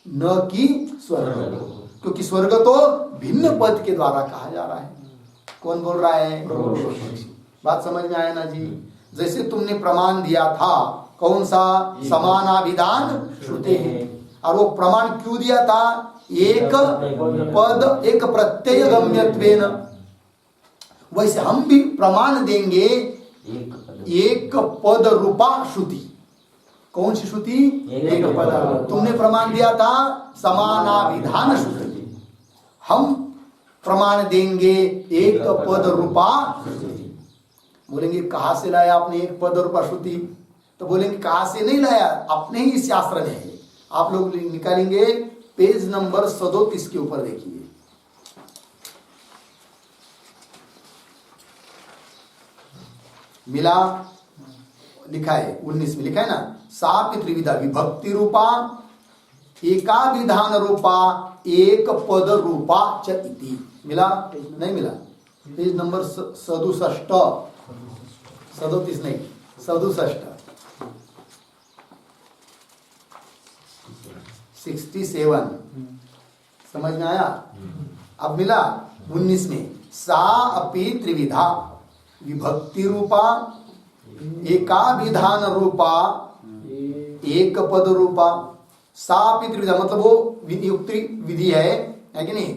न कि स्वर्ग को। क्योंकि स्वर्ग तो भिन्न पद के द्वारा कहा जा रहा है। कौन बोल रहा है? बात समझ में आया ना जी? जैसे तुमने प्रमाण दिया था, कौन सा? समानाभिधान श्रुते हैं। और वो प्रमाण क्यों दिया था? एक पद एक प्रत्यय गम्यत्वेन। वैसे हम भी प्रमाण देंगे एक पद रूपा श्रुति। कौन सी श्रुति? एक पद। तुमने प्रमाण दिया था समानाभिधान श्रुति, हम प्रमाण देंगे एक पद रूपा श्रुति। बोलेंगे कहां से लाया आपने एक पद रूपा श्रुति? तो बोलेंगे कहां से नहीं लाया, अपने ही शास्त्र में है। आप लोग निकालेंगे पेज नंबर 37 के ऊपर देखिए। मिला लिखा है 19 में लिखा है ना, सापि त्रिविधा विभक्ति रूपा एका विधान रूपा एक पद रूपा च इति। मिला नहीं मिला? पेज नंबर 67, 37 नहीं 67, 67 समझ में आया? अब मिला 19 में, सा अपि त्रिविधा विभक्ति रूपा एका विधान रूपा एक पद रूपा। सा अपि त्रिविधा मतलब वो युक्त विधि है कि नहीं?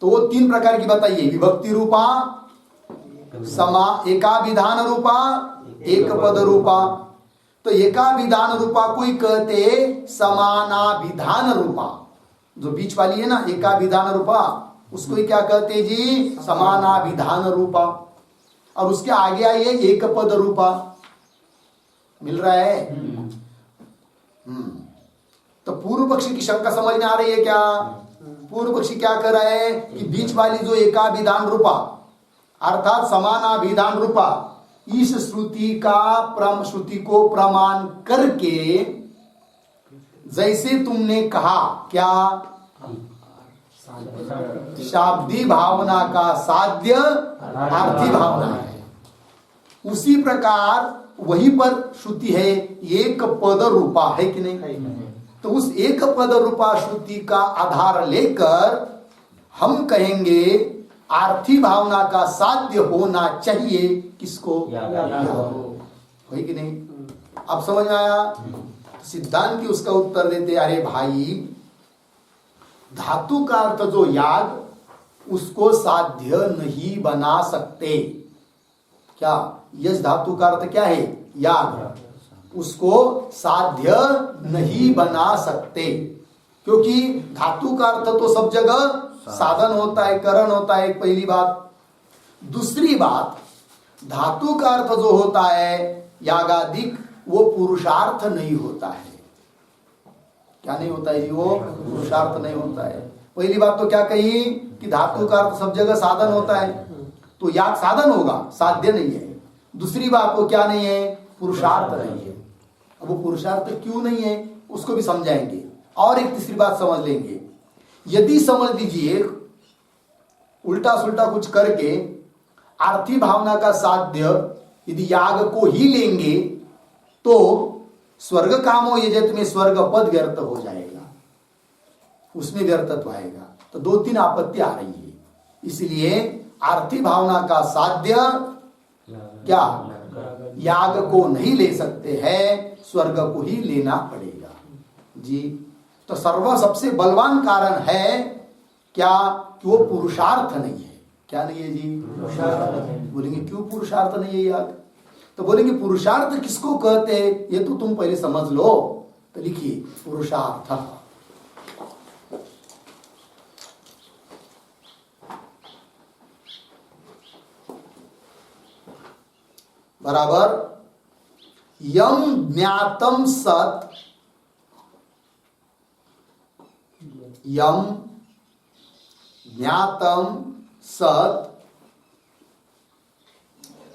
तो वो 3 प्रकार की बताइए, विभक्ति रूपा, एका विधान रूपा, एक पद रूपा। तो एका विधान रूपा कोई कहते समाना विधान रूपा, जो बीच वाली है ना एका विधान रूपा, उसको ही क्या कहते जी? समाना विधान रूपा। और उसके आगे आई है एक पद रूपा। मिल रहा है? तो पूर्व पक्षी की शंका समझ में आ रही है क्या? पूर्व पक्षी क्या कर रहा है कि बीच वाली जो एका विधान रूपा अर्थात समानाभिधान रूपा इस श्रुति को प्रमाण करके जैसे तुमने कहा क्या शाब्दी भावना का साध्य अर्थी भावना है, उसी प्रकार वही पर श्रुति है एक पद रूपा, है कि नहीं? तो उस एक पद रूपा श्रुति का आधार लेकर हम कहेंगे आर्थी भावना का साध्य होना चाहिए। किसको? है कि नहीं? अब समझ में आया? सिद्धांत की उसका उत्तर देते, अरे भाई धातु का अर्थ जो याग उसको साध्य नहीं बना सकते। क्या? यश धातु का अर्थ क्या है? याग। उसको साध्य नहीं बना सकते क्योंकि धातु का अर्थ तो सब जगह साधन होता है, करण होता है, पहली बात। दूसरी बात, धातु का अर्थ जो होता है यागादिक वो पुरुषार्थ नहीं होता है। क्या नहीं होता है जी? वो पुरुषार्थ नहीं होता है। पहली बात तो क्या कही कि धातु का अर्थ सब जगह साधन होता है, तो याग साधन होगा, साध्य नहीं है। दूसरी बात वो क्या नहीं है? पुरुषार्थ नहीं है। अब वो पुरुषार्थ क्यों नहीं है उसको भी समझाएंगे। और एक तीसरी बात समझ लेंगे, यदि समझ लीजिए उल्टा सुल्टा कुछ करके आर्थी भावना का साध्य यदि याग को ही लेंगे तो स्वर्ग कामो यजत में स्वर्ग पद व्यर्थ हो जाएगा, उसमें व्यर्थत्व आएगा। तो 2-3 आपत्ति आ रही है। इसलिए आर्थी भावना का साध्य क्या याग को नहीं ले सकते हैं, स्वर्ग को ही लेना पड़ेगा जी। तो सर्व सबसे बलवान कारण है क्या कि वो पुरुषार्थ नहीं है। क्या नहीं है जी? बोलेंगे क्यों पुरुषार्थ नहीं है याग? तो बोलेंगे पुरुषार्थ किसको कहते हैं ये तो तुम पहले समझ लो। तो लिखिए पुरुषार्थ बराबर यम ज्ञातम सत, यम ज्ञातम सत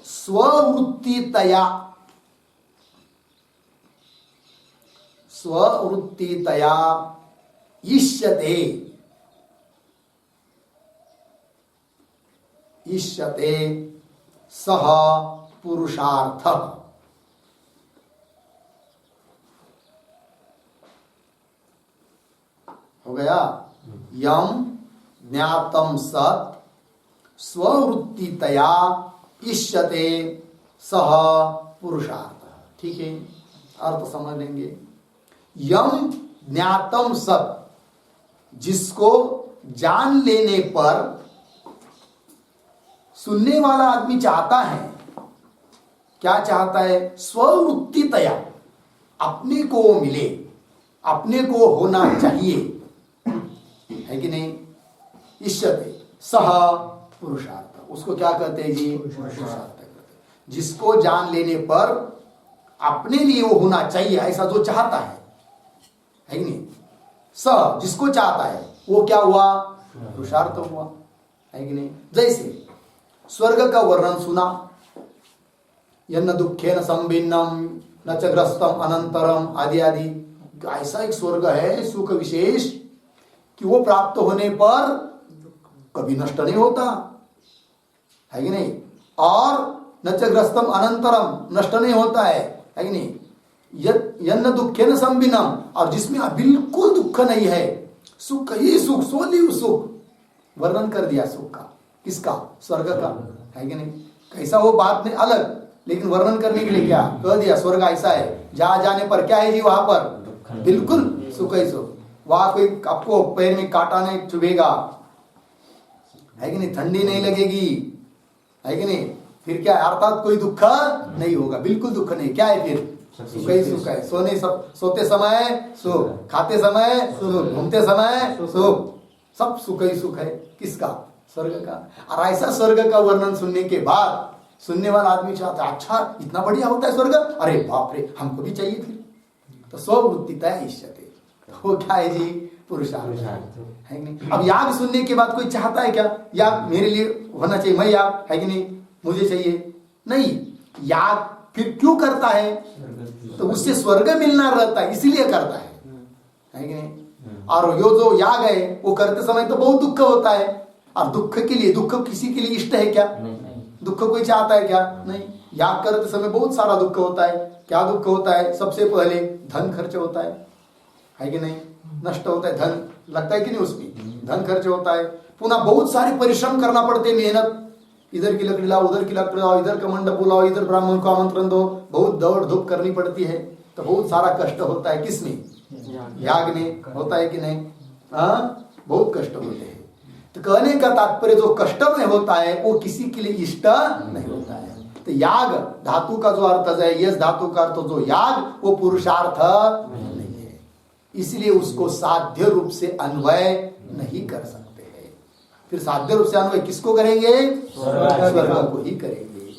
स्ववृत्तितया, स्ववृत्तितया इष्यते, इष्यते सह पुरुषार्थ। हो गया? यम ज्ञातम सत स्ववृत्तितया इष्यते सह पुरुषार्थ। ठीक है, अर्थ समझ लेंगे। यम ज्ञातम सत, जिसको जान लेने पर सुनने वाला आदमी चाहता है, क्या चाहता है? स्ववृत्तितया, अपने को वो मिले, अपने को होना चाहिए, है कि नहीं? इष्यते सह पुरुषार्थ, उसको क्या कहते हैं जी? पुरुषार्थ कहते हैं। जिसको जान लेने पर अपने लिए वो होना चाहिए ऐसा जो चाहता है कि नहीं? स जिसको चाहता है वो क्या हुआ? पुरुषार्थ हुआ, है कि नहीं? जैसे स्वर्ग का वर्णन सुना, यन्न दुखेन संभिन्नम न च ग्रस्तम अनंतरम आदि आदि, ऐसा एक स्वर्ग है सुख विशेष कि वो प्राप्त होने पर कभी नष्ट नहीं होता है कि नहीं, और न च ग्रस्तम अनंतरम, नष्ट नहीं होता है कि नहीं, यन्न दुखे न संबिनम, और जिसमें बिल्कुल दुख नहीं है, सुख ही सुख, सोली सुख, वर्णन कर दिया सुख का, किसका, स्वर्ग का, है कि नहीं। कैसा वो बात नहीं अलग, लेकिन वर्णन करने के लिए क्या कह दिया, स्वर्ग ऐसा है, जहां जाने पर क्या है जी, वहां पर बिल्कुल सुख ही सुख, वहां कोई आपको पैर में कांटा नहीं चुभेगा, है कि नहीं, ठंडी नहीं लगेगी, है कि नहीं, फिर क्या, अर्थात कोई दुख नहीं होगा, बिल्कुल दुख नहीं, क्या है फिर, सुख ही सुख है। सोते समय सुख, खाते समय सुख, घूमते समय सुख, सब सुख ही सुख है, किसका, स्वर्ग का। और ऐसा स्वर्ग का वर्णन सुनने के बाद सुनने वाला आदमी चाहता है, अच्छा इतना बढ़िया होता है स्वर्ग, अरे बाप रे, हमको भी चाहिए फिर, तो स्ववृत्तिता इष्यते, वो क्या है जी, पुरुषार्थ है कि नहीं। अब याग सुनने के बाद कोई चाहता है क्या, याग मेरे लिए होना चाहिए, मैं याग, है कि नहीं, मुझे चाहिए नहीं, याग फिर क्यों करता है, तो उससे स्वर्ग मिलना रहता है, इसीलिए करता है कि नहीं। और जो याग है वो करते समय तो बहुत दुख होता है, और दुख के लिए, दुख किसी के लिए इष्ट है क्या, दुख कोई चाहता है क्या, नहीं। याग करते समय बहुत सारा दुख होता है, क्या दुख होता है, सबसे पहले धन खर्च होता है कि नहीं, नष्ट होता है, धन लगता है कि नहीं, उसमें धन खर्च होता है, पुनः बहुत सारे परिश्रम करना पड़ते, मेहनत, इधर की लकड़ी लाओ, उधर की लकड़ी लाओ, इधर का मंडप बुलाओ, इधर ब्राह्मण को आमंत्रण दो, बहुत दौड़ धूप करनी पड़ती है, तो बहुत सारा कष्ट होता है, किसमें, याग में होता है कि नहीं, बहुत कष्ट होते हैं। तो कहने का तात्पर्य जो कष्ट में होता है वो किसी के लिए इष्ट नहीं होता है। तो याग धातु का जो अर्थ है, यस धातु का अर्थ जो याग, वो पुरुषार्थ नहीं है, इसलिए उसको साध्य रूप से अन्वय नहीं कर सकते हैं। फिर साध्य रूप से अन्वय किसको करेंगे, स्वर्ग को ही करेंगे,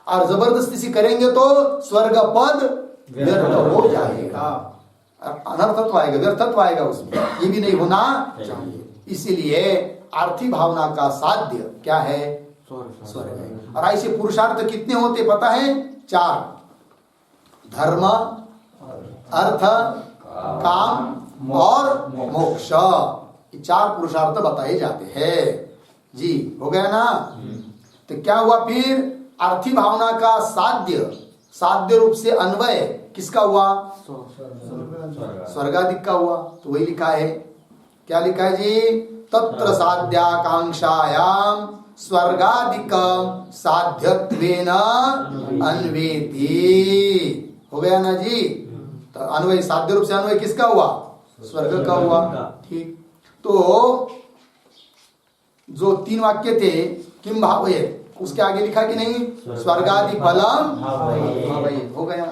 और जबरदस्ती से करेंगे तो स्वर्ग पद व्यर्थ हो जाएगा, अनर्थत्व आएगा, व्यर्थत्व आएगा उसमें, ये भी नहीं होना चाहिए। इसीलिए आर्थी भावना का साध्य क्या है, स्वर्ग है। और ऐसे पुरुषार्थ कितने होते पता है, 4, धर्म, अर्थ, काम और मोक्ष, ये 4 पुरुषार्थ बताए जाते हैं जी, हो गया ना। तो क्या हुआ फिर, आर्थी भावना का साध्य रूप से अन्वय किसका हुआ, स्वर्गादिक का हुआ। तो वही लिखा है, क्या लिखा है जी, तत्र साध्याकांक्षायाम स्वर्गादिकम साध्यत्वेन अन्वेति, हो गया ना जी। तो अन्वय, साध्य रूप से अन्वय किसका हुआ, स्वर्ग का हुआ, ठीक। तो जो 3 वाक्य थे, किम भावयेत, उसके आगे लिखा कि नहीं, स्वर्गादि फलम भावयेत, हो गया।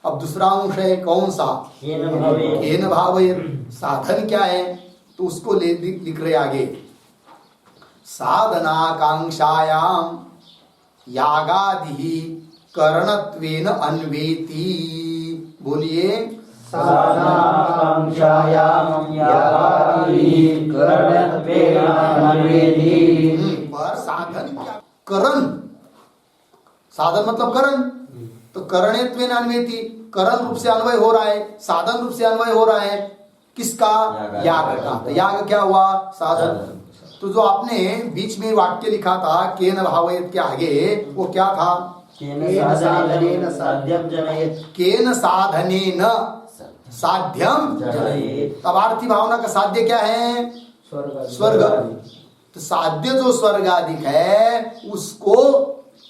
अब दूसरा अंश है कौन सा, केन भावयेत, साधन क्या है, तो उसको लिख रहे आगे, साधनाकांक्षायाम यागादि करणत्वेन अन्वेति, बोलिए, साधनाकांक्षायाम यागादि करणत्वेन अन्वेति। पर साधन क्या, करण, साधन मतलब करण, तो करणत्वेन अन्वेति, करण रूप से अन्वय हो रहा है, साधन रूप से अन्वय हो रहा है, किसका, याग का। तो याग क्या हुआ, साधन। तो जो आपने बीच में वाक्य लिखा था केन भावयेत के आगे, वो क्या था, केन साधनेन साध्यम जनयेत, केन साधनेन साध्यम जनयेत। अब आर्थी भावना का साध्य क्या है, स्वर्ग। तो साध्य जो स्वर्गाधिक है उसको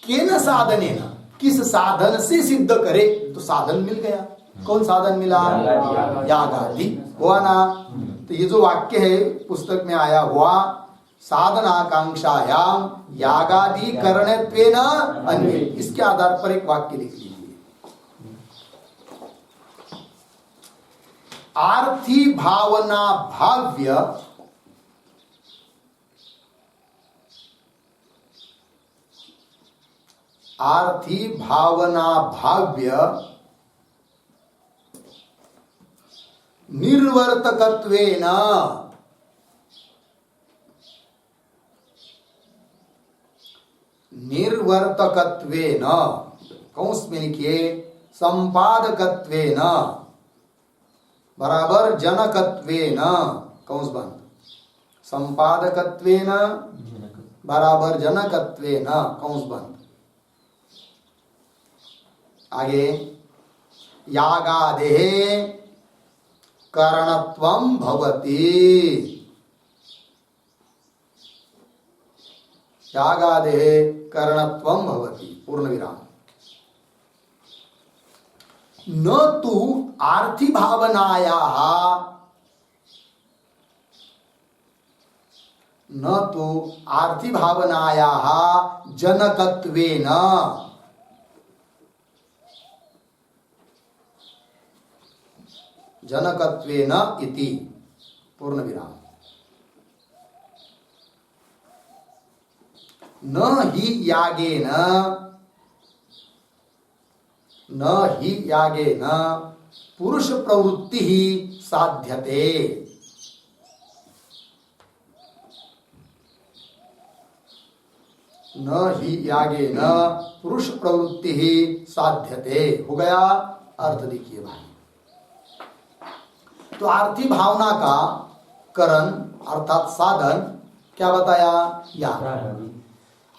केन साधनेन, किस साधन से सिद्ध करे, तो साधन मिल गया। कौन साधन मिला, यागादि, हुआ ना। तो ये जो वाक्य है पुस्तक में आया हुआ, साधनाकांक्षायाम यागादि करणत्वेन अन्वेति, इसके आधार पर एक वाक्य लिख लीजिए, आर्थी भावना भाव्य आर्थी भावना भाव्य निर्वर्तकत्वेन कौंस में लिखिए, संपादकत्वेन बराबर जनकत्वेन कौंस बंद, संपादकत्वेन बराबर जनकत्वेन कौंस बंद। आगे यागादेः करणत्वं भवति, यागादेः करणत्वं भवति पूर्ण विराम। न तु आर्थि भावनायाः, न तु आर्थि भावनायाः जनकत्वेन, जनकत्वेन इति पूर्ण विराम। न हि यागेन, न हि यागेन पुरुष प्रवृत्ति ही साध्यते, न हि यागेन पुरुष प्रवृत्ति ही साध्यते। हो गया अर्थ देखिए भाई। तो आर्थी भावना का करण अर्थात साधन क्या बताया? याग।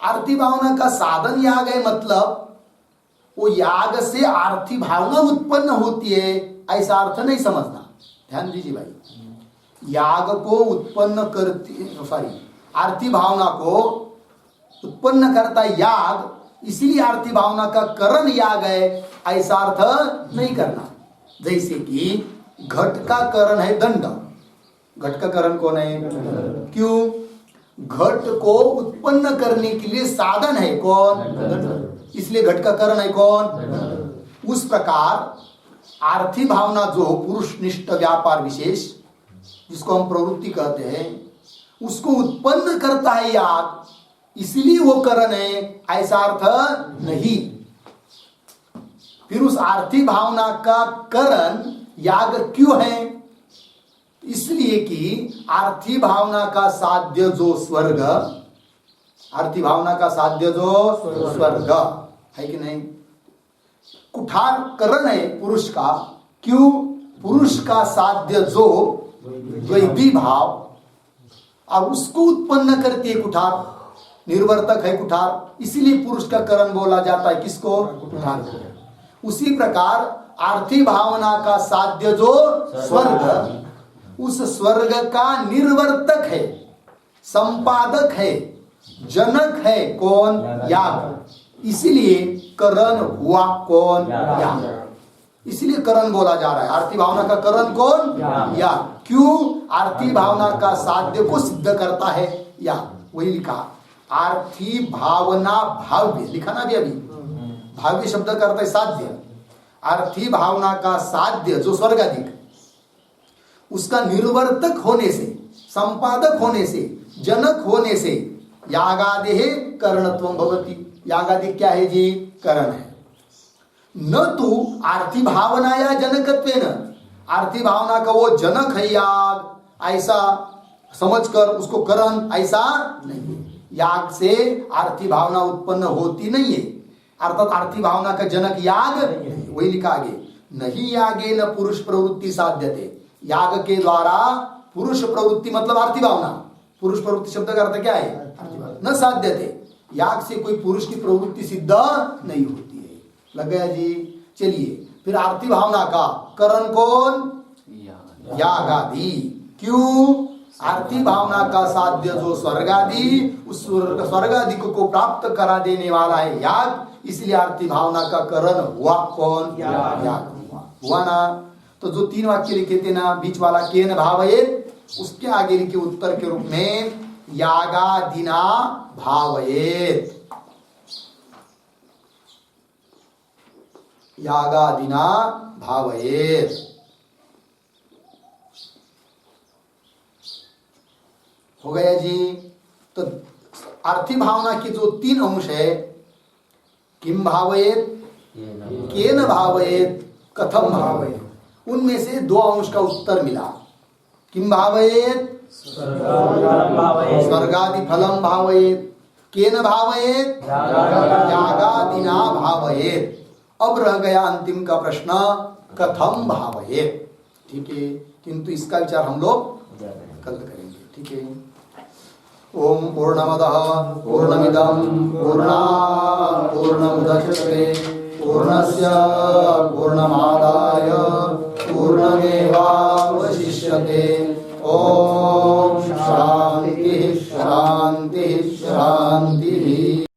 आर्थी भावना का साधन याग है, मतलब वो याग से आर्थी भावना उत्पन्न होती है, ऐसा अर्थ नहीं समझना। ध्यान दीजिए भाई, याग को उत्पन्न करती, सॉरी, आर्थी भावना को उत्पन्न करता याग, इसीलिए आर्थी भावना का करण याग है, ऐसा अर्थ नहीं करना। जैसे कि घट का करण है दंड, घट का करण कौन है? क्यों? घट को उत्पन्न करने के लिए साधन है कौन? दंड, इसलिए घट का करण है कौन? उस प्रकार आर्थी भावना जो पुरुषनिष्ठ व्यापार विशेष, जिसको हम प्रवृत्ति कहते हैं, उसको उत्पन्न करता है याग, इसलिए वो करण है, ऐसा अर्थ नहीं। फिर उस आर्थी भावना का करण याग क्यों है? इसलिए कि आर्थी भावना का साध्य जो स्वर्ग, आर्थी भावना का साध्य जो स्वर्ग है कि नहीं, कुठार करण है पुरुष का। क्यों? पुरुष का साध्य जो द्वैती भाव, और उसको उत्पन्न करती है कुठार, निर्वर्तक है कुठार, इसीलिए पुरुष का करण बोला जाता है किसको? कुठार। उसी प्रकार आर्थी भावना का साध्य जो स्वर्ग, उस स्वर्ग का निर्वर्तक है, संपादक है, जनक है कौन? याग। इसीलिए करण हुआ कौन? याग। इसलिए करण बोला जा रहा है। आर्थी भावना का करण कौन? याग। क्यों? आर्थी भावना का साध्य को सिद्ध करता है याग। वही लिखा, आर्थी भावना भाव्य, लिखा ना भी अभी, भाव्य शब्द का अर्थ है साध्य। आर्थी भावना का साध्य जो स्वर्गाधिक, उसका निर्वर्तक होने से, संपादक होने से, जनक होने से यागादेः करणत्वं भवति। यागादि क्या है जी? करण है। न तो आर्थी भावना या जनकत्वेन, आर्थी भावना का वो जनक है याग, ऐसा समझकर उसको करण, ऐसा नहीं। याग से आर्थी भावना उत्पन्न होती नहीं है, अर्थात आर्थी भावना का जनक याग। वही लिखा आगे, नहीं यागे न पुरुष प्रवृत्ति साध्यते। याग के द्वारा पुरुष प्रवृत्ति मतलब आर्थी भावना, पुरुष प्रवृत्ति शब्द का अर्थ क्या है? आर्थी भावना। न साध्यते, याग से कोई पुरुष की प्रवृत्ति सिद्ध नहीं होती है। लग गया जी? चलिए, फिर आर्थी भावना का करण कौन? यागादि। क्यों? आर्थी भावना का साध्य जो स्वर्गादि, उस स्वर्गादि को प्राप्त करा देने वाला है याग, इसलिए आर्थी भावना का करण हुआ कौन? याग हुआ ना। तो जो तीन वाक्य लिखे थे ना, बीच वाला केन भावयेत, उसके आगे लिखे उत्तर के रूप में यागादिना भावयेत, यागादिना भावयेत। हो गया जी? तो आर्थी भावना के जो तीन अंश है, किम भावयेत, केन भावयेत, कथम भावयेत, उनमें से दो अंश का उत्तर मिला। किम भावयेत? स्वर्गादि फलम भावयेत। केन भावयेत? यागादिना भावयेत। अब रह गया अंतिम का प्रश्न, कथम भावयेत। ठीक है, किंतु इसका विचार हम लोग कल करेंगे। ठीक है। ओम पूर्णमदः पूर्णमिदं पूर्णात् पूर्णमुदच्यते पूर्णस्य पूर्णमादाय पूर्णमेवावशिष्यते। ओम शांति शांति शांति।